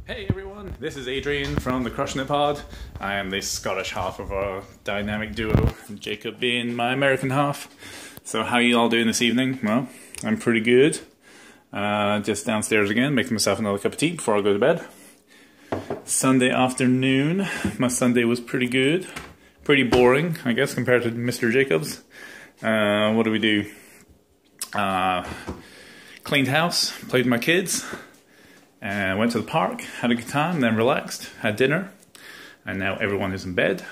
Hey everyone, this is Adrian from the Crushing It Pod. I am the Scottish half of our dynamic duo, Jacob being my American half. So how you all doing this evening? Well, I'm pretty good. Just downstairs again, making myself another cup of tea before I go to bed. Sunday afternoon, my Sunday was pretty good. Pretty boring, I guess, compared to Mr. Jacob's. What do we do? Cleaned house, played with my kids. And went to the park, had a good time, then relaxed, had dinner, and now everyone is in bed,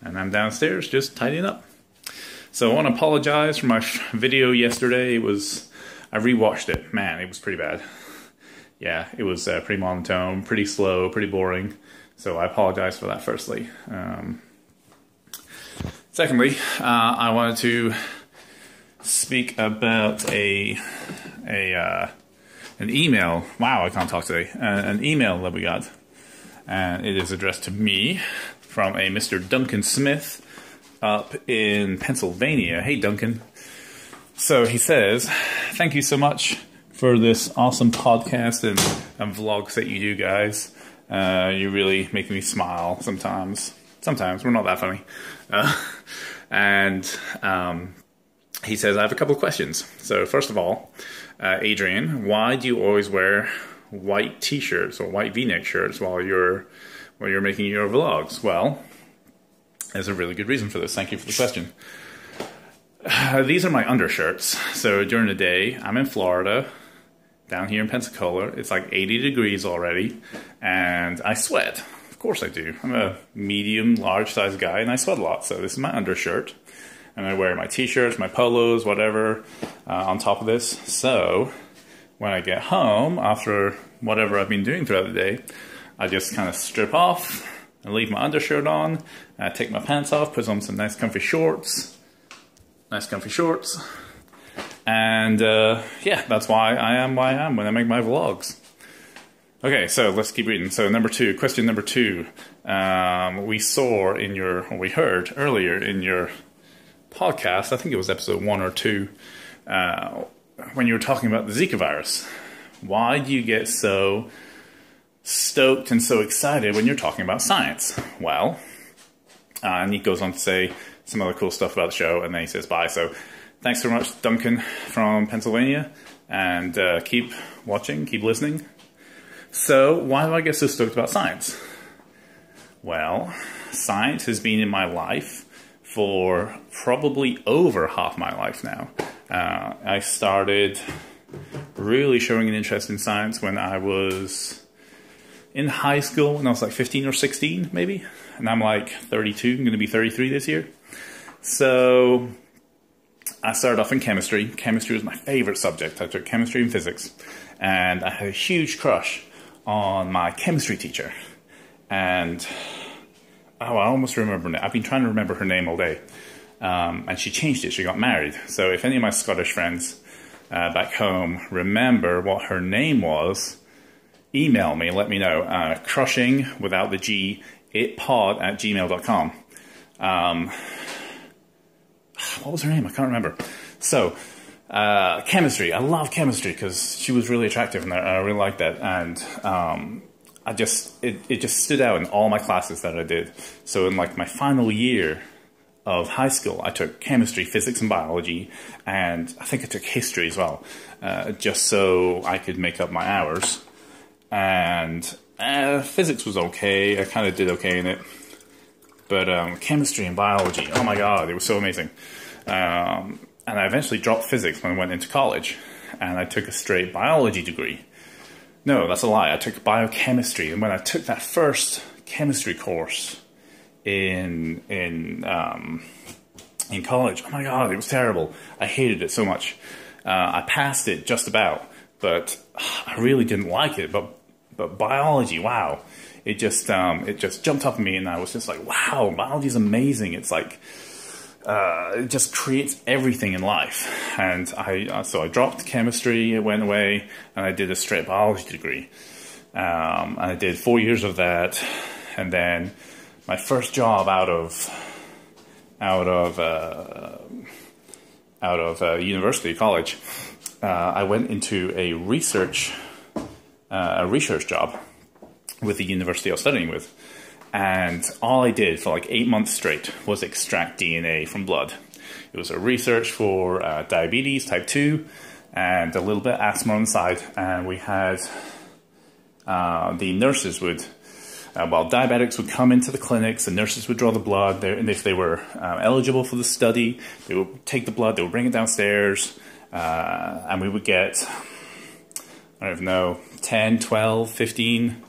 and I'm downstairs just tidying up. So I want to apologize for my video yesterday. I rewatched it. Man, it was pretty bad. Yeah, it was pretty monotone, pretty slow, pretty boring. So I apologize for that firstly. Secondly, I wanted to speak about an email. Wow, I can't talk today. An email that we got. And it is addressed to me from a Mr. Duncan Smith up in Pennsylvania. Hey, Duncan. So he says, thank you so much for this awesome podcast and vlogs that you do, guys. You really make me smile sometimes. Sometimes. We're not that funny. He says, I have a couple of questions. So first of all, Adrian, why do you always wear white t-shirts or white v-neck shirts while you're making your vlogs? Well, there's a really good reason for this. Thank you for the question. These are my undershirts. So during the day, I'm in Florida, down here in Pensacola. It's like 80 degrees already, and I sweat. Of course I do. I'm a medium, large size guy, and I sweat a lot. So this is my undershirt. And I wear my t-shirts, my polos, whatever, on top of this. So when I get home, after whatever I've been doing throughout the day, I just kind of strip off and leave my undershirt on. And I take my pants off, put on some nice comfy shorts. And yeah, that's why I am when I make my vlogs. Okay, so let's keep reading. So question number two. We heard earlier in your podcast, I think it was episode 1 or 2, when you were talking about the Zika virus. Why do you get so stoked and so excited when you're talking about science? Well, and he goes on to say some other cool stuff about the show, and then he says bye. So thanks very much, Duncan from Pennsylvania, and keep watching, keep listening. So why do I get so stoked about science? Well, science has been in my life for probably over half my life now. I started really showing an interest in science when I was in high school, when I was like 15 or 16 maybe, and I'm like 32, I'm going to be 33 this year. So I started off in chemistry. Chemistry was my favorite subject. I took chemistry and physics, and I had a huge crush on my chemistry teacher. And oh, I almost remember it. I've been trying to remember her name all day. And she changed it. She got married. So if any of my Scottish friends back home remember what her name was, email me, let me know. Crushing, without the G, itpod@gmail.com. What was her name? I can't remember. So, chemistry. I love chemistry because she was really attractive, and I really liked that. And it just stood out in all my classes that I did. So in like my final year of high school, I took chemistry, physics, and biology, and I think I took history as well, just so I could make up my hours. And physics was okay. I kind of did okay in it. But chemistry and biology, oh my god, it was so amazing. And I eventually dropped physics when I went into college, and I took a straight biology degree. No, that's a lie. I took biochemistry, and when I took that first chemistry course in college, oh my god, it was terrible. I hated it so much. I passed it just about, but I really didn't like it. But biology, wow, it just jumped up at me, and I was just like, wow, biology is amazing. It's like it just creates everything in life. And so I dropped chemistry, it went away, and I did a straight biology degree. And I did 4 years of that, and then my first job out of university, college, I went into a research job with the university I was studying with. And all I did for like 8 months straight was extract DNA from blood. It was a research for diabetes type 2 and a little bit of asthma on the side. And we had the nurses would, while diabetics would come into the clinics, the nurses would draw the blood. And if they were eligible for the study, they would take the blood, they would bring it downstairs, and we would get, I don't know, 10, 12, 15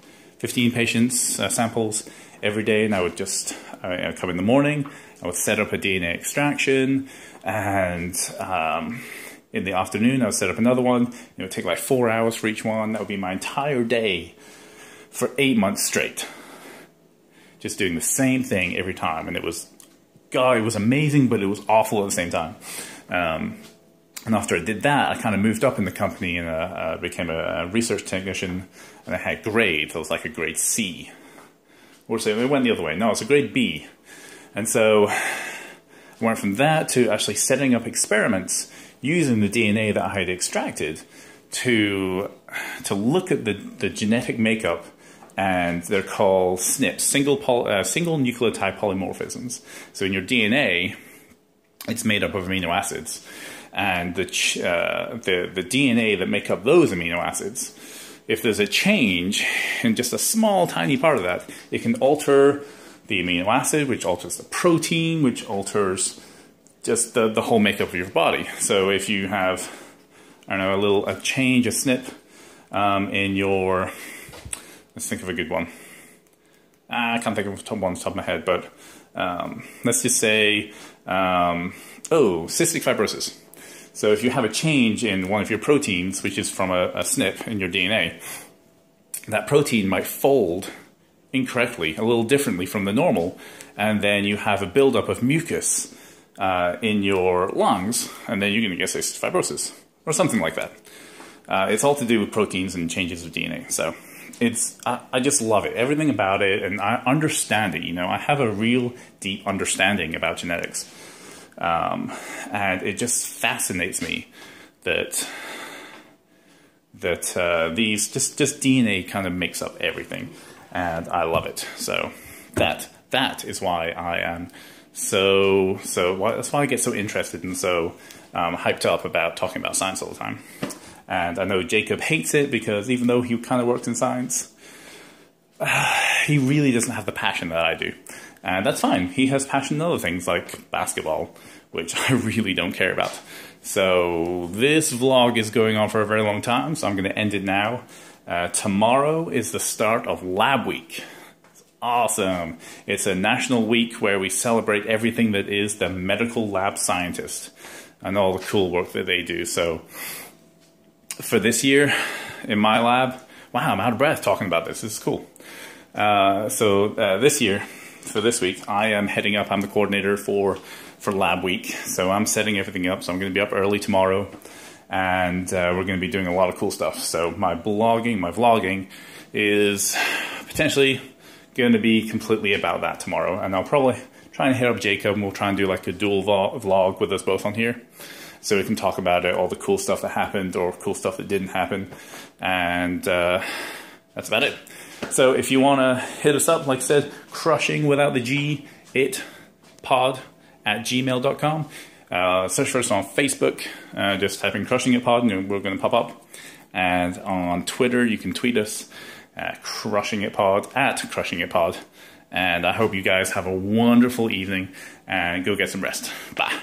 patients, samples every day. And I would just come in the morning, I would set up a DNA extraction, and in the afternoon I would set up another one. It would take like 4 hours for each one. That would be my entire day for 8 months straight, just doing the same thing every time. And it was, God, it was amazing, but it was awful at the same time. And after I did that, I kind of moved up in the company and became a research technician, and I had grades. I was like a grade C. Or so it went the other way. No, it's a grade B. And so I went from that to actually setting up experiments using the DNA that I had extracted to look at the genetic makeup, and they're called SNPs, single nucleotide polymorphisms. So in your DNA, it's made up of amino acids. And the DNA that make up those amino acids, if there's a change in just a small, tiny part of that, it can alter the amino acid, which alters the protein, which alters just the whole makeup of your body. So if you have, I don't know, a change, a SNP in your, let's think of a good one. I can't think of one off the top of my head, but let's just say, cystic fibrosis. So if you have a change in one of your proteins, which is from a SNP in your DNA, that protein might fold incorrectly, a little differently from the normal, and then you have a buildup of mucus in your lungs, and then you're going to get cystic fibrosis, or something like that. It's all to do with proteins and changes of DNA. So I just love it, everything about it, and I understand it. I have a real deep understanding about genetics. And it just fascinates me that these just DNA kind of makes up everything, and I love it. So that is why I am that's why I get so interested and so hyped up about talking about science all the time. And I know Jacob hates it because even though he kind of works in science, he really doesn't have the passion that I do. And that's fine. He has passion in other things like basketball, which I really don't care about. So this vlog is going on for a very long time, so I'm going to end it now. Tomorrow is the start of Lab Week. It's awesome. It's a national week where we celebrate everything that is the medical lab scientist and all the cool work that they do. So for this year in my lab, wow, I'm out of breath talking about this. This is cool. This year, for this week, I am heading up. I'm the coordinator for Lab Week, so I'm setting everything up. So I'm going to be up early tomorrow, and we're going to be doing a lot of cool stuff. So my vlogging is potentially going to be completely about that tomorrow, and I'll probably try and hit up Jacob, and we'll try and do like a dual vlog with us both on here, so we can talk about it, all the cool stuff that happened or cool stuff that didn't happen, and that's about it. So if you want to hit us up, like I said, crushing without the G, pod@gmail.com. Search for us on Facebook, just type in Crushing It Pod, and we're going to pop up. And on Twitter, you can tweet us at Crushing It Pod, And I hope you guys have a wonderful evening, and go get some rest. Bye.